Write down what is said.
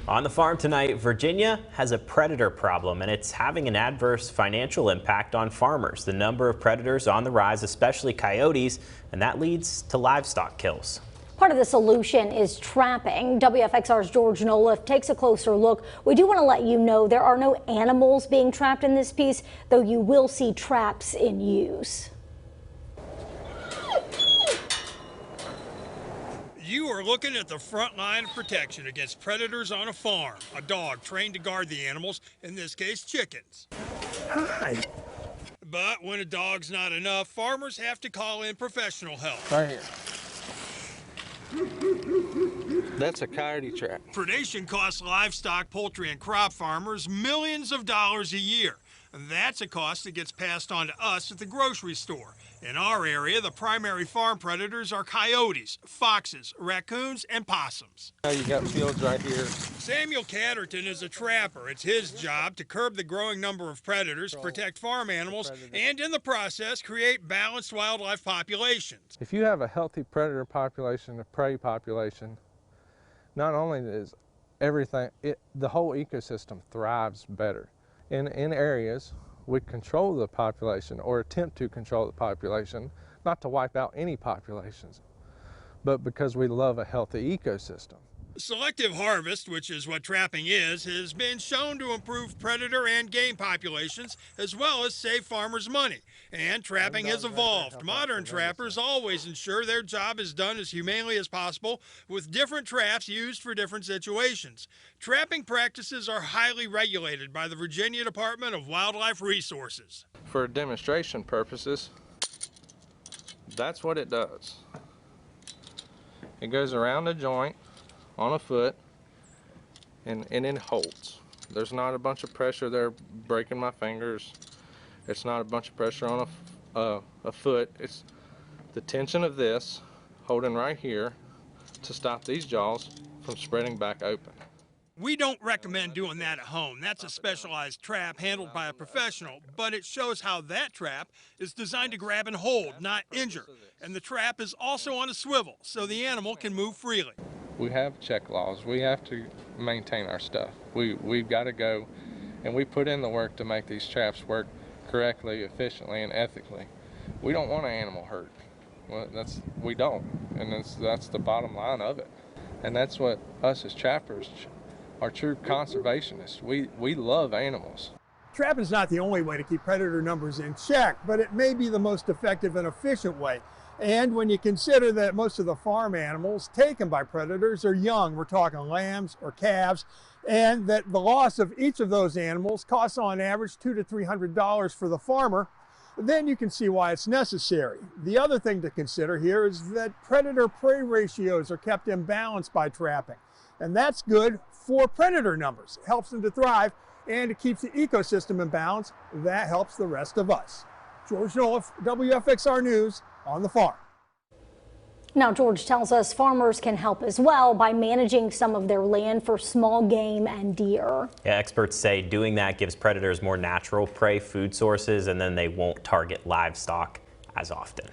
On the farm tonight, Virginia has a predator problem, and it's having an adverse financial impact on farmers. The number of predators on the rise, especially coyotes, and that leads to livestock kills. Part of the solution is trapping. WFXR's George Noliff takes a closer look. We do want to let you know there are no animals being trapped in this piece, though you will see traps in use. You are looking at the front line of protection against predators on a farm. A dog trained to guard the animals, in this case chickens. Hi. But when a dog's not enough, farmers have to call in professional help. Right here. That's a coyote trap. Predation costs livestock, poultry, and crop farmers millions of dollars a year. That's a cost that gets passed on to us at the grocery store. In our area, the primary farm predators are coyotes, foxes, raccoons, and possums. Now you got fields right here. Samuel Catterton is a trapper. It's his job to curb the growing number of predators, protect farm animals, and in the process, create balanced wildlife populations. If you have a healthy predator population, a prey population, not only is everything, the whole ecosystem thrives better. In areas, we control the population or attempt to control the population, not to wipe out any populations, but because we love a healthy ecosystem. Selective harvest, which is what trapping is, has been shown to improve predator and game populations as well as save farmers money. And trapping has evolved. Modern trappers always ensure their job is done as humanely as possible with different traps used for different situations. Trapping practices are highly regulated by the Virginia Department of Wildlife Resources. For demonstration purposes, that's what it does. It goes around the joint on a foot and it holds. There's not a bunch of pressure there breaking my fingers. It's not a bunch of pressure on a foot. It's the tension of this holding right here to stop these jaws from spreading back open. We don't recommend doing that at home. That's a specialized trap handled by a professional, but it shows how that trap is designed to grab and hold, not injure. And the trap is also on a swivel, so the animal can move freely. We have check laws. We have to maintain our stuff. We've got to go, and we put in the work to make these traps work correctly, efficiently, and ethically. We don't want an animal hurt. Well, we don't, and that's the bottom line of it. And that's what us as trappers are, true conservationists. We love animals. Trapping is not the only way to keep predator numbers in check, but it may be the most effective and efficient way. And when you consider that most of the farm animals taken by predators are young, we're talking lambs or calves, and that the loss of each of those animals costs on average $200 to $300 for the farmer, then you can see why it's necessary. The other thing to consider here is that predator-prey ratios are kept in balance by trapping. And that's good for predator numbers. It helps them to thrive, and it keeps the ecosystem in balance. That helps the rest of us. George Noliff, WFXR News, on the farm. Now, George tells us farmers can help as well by managing some of their land for small game and deer. Yeah, experts say doing that gives predators more natural prey food sources, and then they won't target livestock as often.